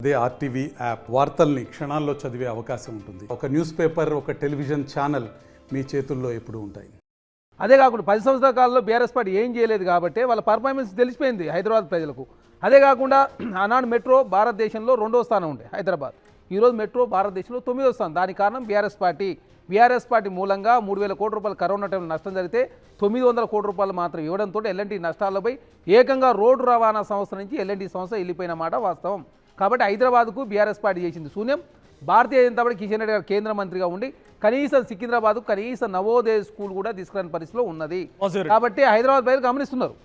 అదే RTV app వార్తల్ని క్షణాల్లో చదివే అవకాశం ఉంటుంది. ఒక న్యూస్ పేపర్, ఒక టెలివిజన్ ఛానల్ మీ చేతుల్లో ఎప్పుడూ ఉంటాయి. అదే కాకుండా 10 సంవత్సరాల కాలంలో బీఆర్ఎస్ పార్టీ ఏం చేయలేదు కాబట్టి వాళ్ళ పర్ఫార్మెన్స్ తెలిసిపోయింది హైదరాబాద్ ప్రజలకు. అదే కాకుండా ఆనాడు మెట్రో భారతదేశంలో 2వ స్థానం ఉండే హైదరాబాద్, ఈరోజు మెట్రో భారతదేశంలో 9వ స్థానం. దానికి కారణం బీఆర్ఎస్ పార్టీ మూలంగా 3,000 కోట్ల రూపాయలు కరోనా టైంలో నష్టం జరిగితే 900 కోట్ల రూపాయలు మాత్రం ఇవ్వడంతో ఎల్ఎన్టీ నష్టాలపై ఏకంగా రోడ్డు రవాణా సంస్థ నుంచి ఎల్ఎన్టీ సంస్థ వెళ్ళిపోయిన మాట వాస్తవం. కాబట్టి హైదరాబాద్కు బీఆర్ఎస్ పార్టీ చేసింది శూన్యం. భారతీయ జనతా పార్టీ కిషన్ రెడ్డి గారు కేంద్ర మంత్రిగా ఉండి కనీసం సికింద్రాబాద్కు కనీసం నవోదయ స్కూల్ కూడా తీసుకురాని పరిస్థితిలో ఉన్నది. కాబట్టి హైదరాబాద్ ప్రజలు గమనిస్తున్నారు.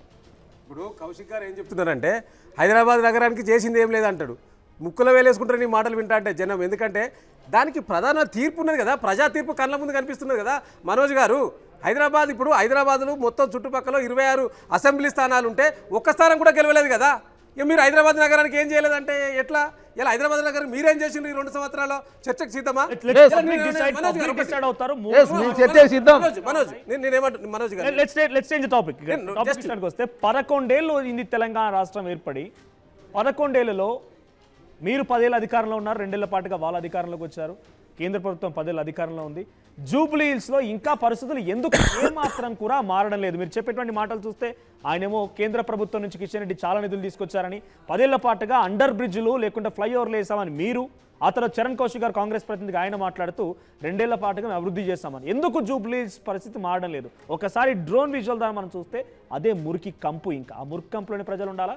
ఇప్పుడు కౌశిక్ గారు ఏం చెప్తున్నారంటే హైదరాబాద్ నగరానికి చేసింది ఏం లేదంటాడు. ముక్కులో వేలేసుకుంటారు నీ మాటలు వింటా అంటే జనం. ఎందుకంటే దానికి ప్రధాన తీర్పు ఉన్నది కదా, ప్రజా తీర్పు కళ్ళ ముందు కనిపిస్తున్నది కదా మనోజ్ గారు. హైదరాబాద్లో మొత్తం చుట్టుపక్కల 26 అసెంబ్లీ స్థానాలు ఉంటే ఒక్క స్థానం కూడా గెలవలేదు కదా. ఇక మీరు హైదరాబాద్ నగరానికి ఏం చేయలేదంటే ఎట్లా? ఇలా హైదరాబాద్ నగరం మీరేం చేసిండ్రు ఈ 2 సంవత్సరాలు? చర్చకు సిద్ధమా? మనోజ్ గారు 11 ఏళ్ళు ఇది తెలంగాణ రాష్ట్రం ఏర్పడి 11 ఏళ్లలో మీరు 10 ఏళ్ళ అధికారంలో ఉన్నారు, 2 ఏళ్ల పాటుగా వాళ్ళ అధికారంలోకి వచ్చారు. కేంద్ర ప్రభుత్వం 10 ఏళ్ళ అధికారంలో ఉంది. జూబ్లీ హిల్స్లో ఇంకా పరిస్థితులు ఎందుకు ఏమాత్రం కూడా మారడం లేదు? మీరు చెప్పేటువంటి మాటలు చూస్తే ఆయనేమో కేంద్ర ప్రభుత్వం నుంచి కిషన్ రెడ్డి చాలా నిధులు తీసుకొచ్చారని, 10 ఏళ్ల పాటుగా అండర్ బ్రిడ్జ్లు లేకుంటే ఫ్లైఓవర్లు వేసామని మీరు, ఆ తర్వాత చరణ్ కౌశిక్ గారు కాంగ్రెస్ ప్రతినిధిగా ఆయన మాట్లాడుతూ 2 ఏళ్ల పాటుగా అభివృద్ధి చేస్తామని. ఎందుకు జూబ్లీ హిల్స్ పరిస్థితి మారడం లేదు? ఒకసారి డ్రోన్ విజువల్ ద్వారా మనం చూస్తే అదే మురికి కంపు. ఇంకా ఆ మురికి కంపులోని ప్రజలు ఉండాలా?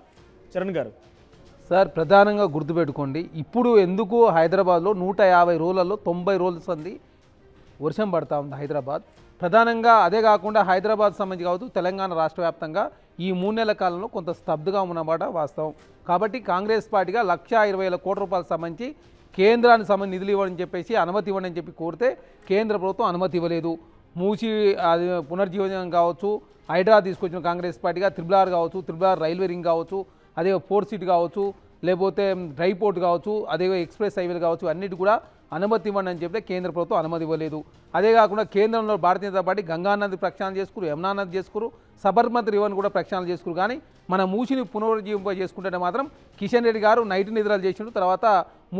చరణ్ గారు సార్, ప్రధానంగా గుర్తుపెట్టుకోండి, ఇప్పుడు ఎందుకు హైదరాబాద్లో 150 రోజులలో 90 రోజుల సంది వర్షం పడతా ఉంది హైదరాబాద్. ప్రధానంగా అదే కాకుండా హైదరాబాద్ సంబంధించి కావచ్చు తెలంగాణ రాష్ట్ర వ్యాప్తంగా ఈ 3 నెలల కాలంలో కొంత స్తబ్దుగా ఉన్నమాట వాస్తవం. కాబట్టి కాంగ్రెస్ పార్టీగా 1,20,000 కోట్ల రూపాయలకు సంబంధించి కేంద్రానికి సంబంధించి నిధులు ఇవ్వని చెప్పేసి అనుమతి ఇవ్వండి అని చెప్పి కోరితే కేంద్ర ప్రభుత్వం అనుమతి ఇవ్వలేదు. మూసి అది పునర్జీవనం కావచ్చు, హైడ్రా తీసుకొచ్చిన కాంగ్రెస్ పార్టీగా RRR కావచ్చు, RRR రైల్వే రింగ్ కావచ్చు, అదే 4 సీట్ కావచ్చు, లేకపోతే డ్రై పోర్ట్ కావచ్చు, అదే ఎక్స్ప్రెస్ హైవేలు కావచ్చు, అన్నిటి కూడా అనుమతి ఇవ్వండి అని చెప్తే కేంద్ర ప్రభుత్వం అనుమతి ఇవ్వలేదు. అదే కాకుండా కేంద్రంలో భారతీయ జనతా పార్టీ గంగానది ప్రక్షాళన చేసుకురు, యమునా నది చేసుకురు, సబర్మతి రివర్ని కూడా ప్రక్షాళన చేసుకురు. కానీ మన మూసిని పునరుజ్జీవింప చేసుకుంటే మాత్రం కిషన్ రెడ్డి గారు నైట్ నిద్రలు చేసిండు, తర్వాత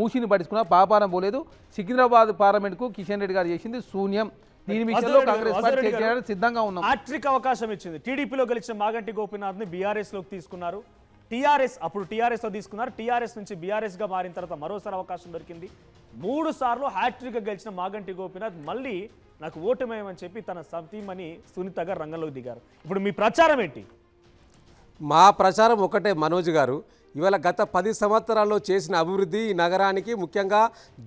మూసిని పట్టించుకున్న పాపారం పోలేదు. సికింద్రాబాద్ పార్లమెంట్కు కిషన్ రెడ్డి గారు చేసింది శూన్యం. దీని విషయంలో కాంగ్రెస్ పార్టీ సిద్ధంగా ఉన్నాం. హ్యాట్రిక్ అవకాశం ఇచ్చింది. టీడీపీలో గెలిచిన మాగంటి గోపీనాథ్ని బీఆర్ఎస్లోకి తీసుకున్నారు. అప్పుడు టీఆర్ఎస్లో తీసుకున్నారు. టీఆర్ఎస్ నుంచి బీఆర్ఎస్గా మారిన తర్వాత మరోసారి అవకాశం దొరికింది. 3 సార్లు హ్యాట్రిక్గా గెలిచిన మాగంటి గోపీనాథ్ మళ్ళీ నాకు ఓటమేయమని చెప్పి తన సతీమణి సునీత గారు రంగంలోకి దిగారు. ఇప్పుడు మీ ప్రచారం ఏంటి? మా ప్రచారం ఒకటే మనోజ్ గారు. ఇవాళ గత 10 సంవత్సరాల్లో చేసిన అభివృద్ధి, ఈ నగరానికి ముఖ్యంగా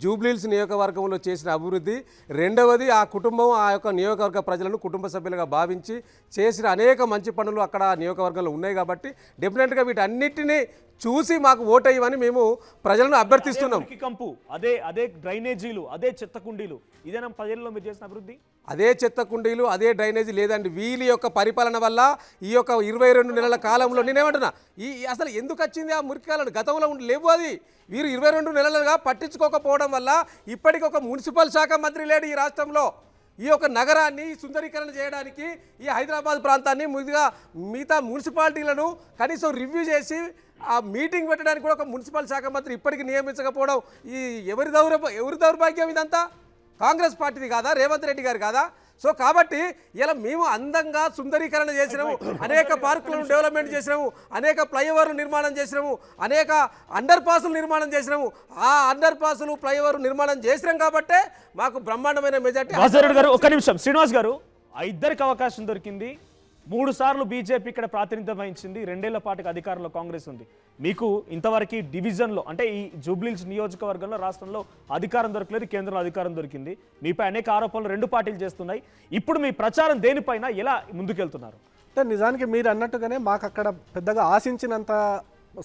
జూబ్లీహిల్స్ నియోజకవర్గంలో చేసిన అభివృద్ధి, రెండవది ఆ కుటుంబం, ఆ యొక్క నియోజకవర్గ ప్రజలను కుటుంబ సభ్యులుగా భావించి చేసిన అనేక మంచి పనులు అక్కడ నియోజకవర్గంలో ఉన్నాయి. కాబట్టి డెఫినెట్గా వీటన్నిటినీ చూసి మాకు ఓటేయమని మేము ప్రజలను అభ్యర్థిస్తున్నాం. కంపు, అదే డ్రైనేజీలు, అదే చెత్త కుండీలు, ఇదేనా 10 ఏళ్ళలో మీరు చేసిన అభివృద్ధి? అదే చెత్త కుండీలు, అదే డ్రైనేజీ లేదండి. వీళ్ళ యొక్క పరిపాలన వల్ల ఈ యొక్క 22 నెలల కాలంలో నేనేమంటున్నా, అసలు ఎందుకు వచ్చింది ఆ మురికాలను? గతంలో లేవు. అది వీరు 22 నెలలుగా పట్టించుకోకపోవడం వల్ల ఇప్పటికి ఒక మున్సిపల్ శాఖ మంత్రి లేడు ఈ రాష్ట్రంలో. ఈ యొక్క నగరాన్ని సుందరీకరణ చేయడానికి, ఈ హైదరాబాద్ ప్రాంతాన్ని మిగతా మున్సిపాలిటీలను కనీసం రివ్యూ చేసి ఆ మీటింగ్ పెట్టడానికి కూడా ఒక మున్సిపల్ శాఖ మంత్రి ఇప్పటికీ నియమించకపోవడం ఈ ఎవరి దౌర్భాగ్యం? ఇదంతా కాంగ్రెస్ పార్టీది కాదా? రేవంత్ రెడ్డి గారు కాదా? సో కాబట్టి ఇలా మేము అందంగా సుందరీకరణ చేసినాము, అనేక పార్కులను డెవలప్మెంట్ చేసినాము, అనేక ఫ్లైఓవర్లు నిర్మాణం చేసినాము, అనేక అండర్ పాసులు నిర్మాణం చేసినాము. ఆ అండర్ పాసులు, ఫ్లైఓవర్ నిర్మాణం చేసినాం కాబట్టే మాకు బ్రహ్మాండమైన మెజార్టీ. ఒక్క నిమిషం శ్రీనివాస్ గారు, ఇద్దరికి అవకాశం దొరికింది. 3 సార్లు బీజేపీ ఇక్కడ ప్రాతినిధ్యం వహించింది. 2 ఏళ్ల పాటుగా అధికారంలో కాంగ్రెస్ ఉంది. మీకు ఇంతవరకు డివిజన్లో అంటే ఈ జూబ్లీహిల్స్ నియోజకవర్గంలో రాష్ట్రంలో అధికారం దొరకలేదు, కేంద్రంలో అధికారం దొరికింది. మీపై అనేక ఆరోపణలు 2 పార్టీలు చేస్తున్నాయి. ఇప్పుడు మీ ప్రచారం దేనిపైన ఎలా ముందుకెళ్తున్నారు? అంటే నిజానికి మీరు అన్నట్టుగానే మాకు అక్కడ పెద్దగా ఆశించినంత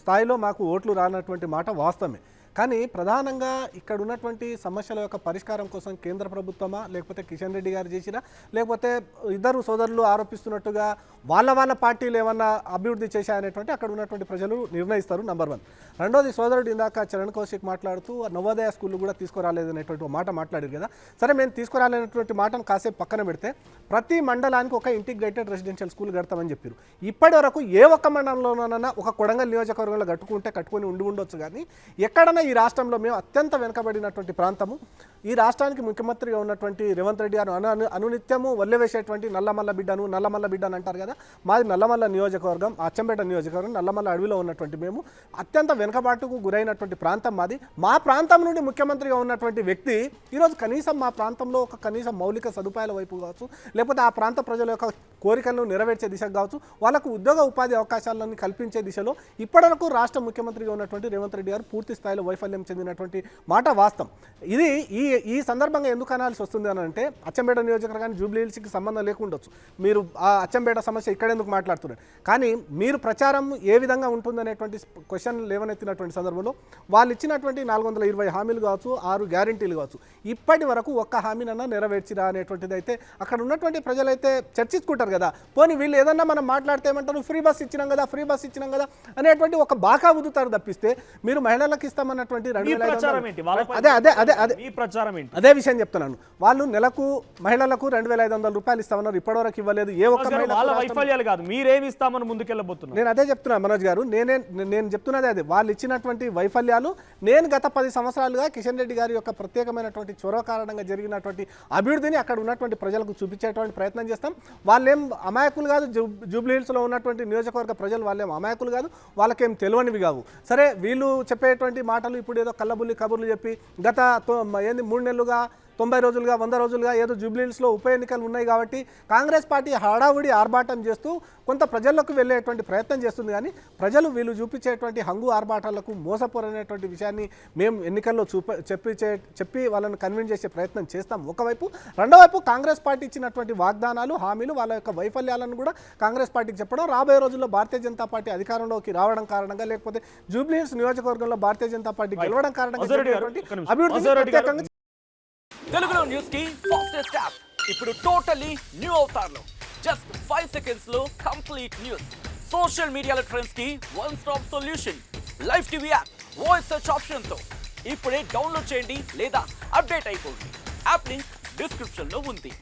స్థాయిలో మాకు ఓట్లు రానటువంటి మాట వాస్తవమే. కానీ ప్రధానంగా ఇక్కడ ఉన్నటువంటి సమస్యల యొక్క పరిష్కారం కోసం కేంద్ర ప్రభుత్వమా, లేకపోతే కిషన్ రెడ్డి గారు చేసినా, లేకపోతే ఇద్దరు సోదరులు ఆరోపిస్తున్నట్టుగా వాళ్ళ పార్టీలు ఏమన్నా అభివృద్ధి చేశాయనేటువంటి అక్కడ ఉన్నటువంటి ప్రజలు నిర్ణయిస్తారు. నంబర్ 1. రెండోది, సోదరుడు ఇందాక చరణ్ కౌశిక్ మాట్లాడుతూ నవోదయ స్కూళ్ళు కూడా తీసుకురాలేదనేటువంటి మాట మాట్లాడారు కదా. సరే, మేము తీసుకురాలేనటువంటి మాటను కాసేపు పక్కన పెడితే ప్రతి మండలానికి ఒక ఇంటిగ్రేటెడ్ రెసిడెన్షియల్ స్కూల్ కడతామని చెప్పారు. ఇప్పటి వరకు ఏ ఒక్క మండలంలోనైనా ఒక కొడంగల్ నియోజక నియోజకవర్గంలో కట్టుకొని ఉండొచ్చు కానీ ఎక్కడన్నా ఈ రాష్ట్రంలో మేము అత్యంత వెనుకబడినటువంటి ప్రాంతము. ఈ రాష్ట్రానికి ముఖ్యమంత్రిగా ఉన్నటువంటి రేవంత్ రెడ్డి గారు అనునిత్యము వల్లెవేసేటువంటి నల్లమల్ల బిడ్డను అంటారు కదా. మాది నల్లమల్ల నియోజకవర్గం, అచ్చంపేట నియోజకవర్గం, నల్లమల్ల అడవిలో ఉన్నటువంటి మేము అత్యంత వెనుకబాటుకు గురైనటువంటి ప్రాంతం మాది. మా ప్రాంతం నుండి ముఖ్యమంత్రిగా ఉన్నటువంటి వ్యక్తి ఈరోజు కనీసం మా ప్రాంతంలో ఒక కనీసం మౌలిక సదుపాయాల వైపు కావచ్చు, లేకపోతే ఆ ప్రాంత ప్రజల యొక్క కోరికలను నెరవేర్చే దిశకు కావచ్చు, వాళ్ళకు ఉద్యోగ ఉపాధి అవకాశాలను కల్పించే దిశలో ఇప్పటివరకు రాష్ట్ర ముఖ్యమంత్రిగా ఉన్నటువంటి రేవంత్ రెడ్డి గారు పూర్తి స్థాయిలో వైఫల్యం చెందినటువంటి మాట వాస్తవం. ఇది ఈ సందర్భంగా ఎందుకు అనాల్సి వస్తుంది అని అంటే, అచ్చంపేట నియోజకవర్గానికి జూబ్లీ హిల్స్కి సంబంధం లేకుండొచ్చు, మీరు ఆ అచ్చంపేట సమస్య ఇక్కడ ఎందుకు మాట్లాడుతున్నారు, కానీ మీరు ప్రచారం ఏ విధంగా ఉంటుందనేటువంటి క్వశ్చన్ లేవనెత్తినటువంటి సందర్భంలో వాళ్ళు ఇచ్చినటువంటి 420 హామీలు కావచ్చు, 6 గ్యారెంటీలు కావచ్చు, ఇప్పటి వరకు ఒక్క హామీనన్నా నెరవేర్చిరా అనేటువంటిది అయితే అక్కడ ఉన్నటువంటి ప్రజలైతే చర్చించుకుంటారు కదా. పోనీ వీళ్ళు ఏదన్నా మనం మాట్లాడితే ఏమంటారు, ఫ్రీ బస్ ఇచ్చినాం కదా అనేటువంటి ఒక బాకా ఉదుతారు తప్పిస్తే, మీరు మహిళలకు ఇస్తామన్నటువంటి 2500 అదే విషయం చెప్తున్నాను. వాళ్ళు నెలకు మహిళలకు 2500 రూపాయలు ఇస్తామన్నారు, ఇప్పటివరకు ఇవ్వలేదు. ఏ ఒక్క వైఫల్యాలు కాదు, మీరేమి ఇస్తామని ముందుకెళ్ళబోతున్నారు. నేను అదే చెప్తున్నా మనోజ్ గారు, నేను చెప్తున్నదే అదే. వాళ్ళు ఇచ్చినటువంటి వైఫల్యాలు, నేను గత 10 సంవత్సరాలుగా కిషన్ రెడ్డి గారి యొక్క ప్రత్యేకమైనటువంటి చొరవ కారణంగా జరిగినటువంటి అభివృద్ధిని అక్కడ ఉన్నటువంటి ప్రజలకు చూపించేటువంటి ప్రయత్నం చేస్తాం. వాళ్ళేం అమాయకులు కాదు, జూబ్లీ హిల్స్లో ఉన్నటువంటి నియోజకవర్గ ప్రజలు వాళ్ళేం అమాయకులు కాదు, వాళ్ళకేం తెలియనివి కావు. సరే, వీళ్ళు చెప్పేటువంటి మాటలు ఇప్పుడు ఏదో కళ్ళబుల్లి కబుర్లు చెప్పి గత 3 నెలలుగా 90 రోజులుగా 100 రోజులుగా ఏదో జూబ్లీ హిల్స్లో ఉప ఎన్నికలు ఉన్నాయి కాబట్టి కాంగ్రెస్ పార్టీ హడావుడి ఆర్భాటం చేస్తూ కొంత ప్రజల్లోకి వెళ్ళేటువంటి ప్రయత్నం చేస్తుంది. కానీ ప్రజలు వీళ్ళు చూపించేటువంటి హంగు ఆర్భాటాలకు మోసపోరనేటువంటి విషయాన్ని మేము ఎన్నికల్లో చెప్పి వాళ్ళని కన్విన్స్ చేసే ప్రయత్నం చేస్తాం ఒకవైపు. రెండో వైపు కాంగ్రెస్ పార్టీ ఇచ్చినటువంటి వాగ్దానాలు, హామీలు, వాళ్ళ యొక్క వైఫల్యాలను కూడా కాంగ్రెస్ పార్టీకి చెప్పడం, రాబోయే రోజుల్లో భారతీయ జనతా పార్టీ అధికారంలోకి రావడం కారణంగా, లేకపోతే జూబ్లీ హిల్స్ నియోజకవర్గంలో భారతీయ జనతా పార్టీ గెలవడం కారణంగా అభివృద్ధి. తెలుగులో న్యూస్ కి ఫాస్టెస్ట్ యాప్ ఇప్పుడు టోటలీ న్యూ అవతార్లో జస్ట్ 5 సెకండ్స్ లో కంప్లీట్ న్యూస్. సోషల్ మీడియాలో ట్రెండ్స్ కి one stop solution. Live TV app voice search option తో ఇప్పుడే డౌన్లోడ్ చేయండి లేదా అప్డేట్ అయిపోండి. యాప్ లింక్ డిస్క్రిప్షన్ లో ఉంది.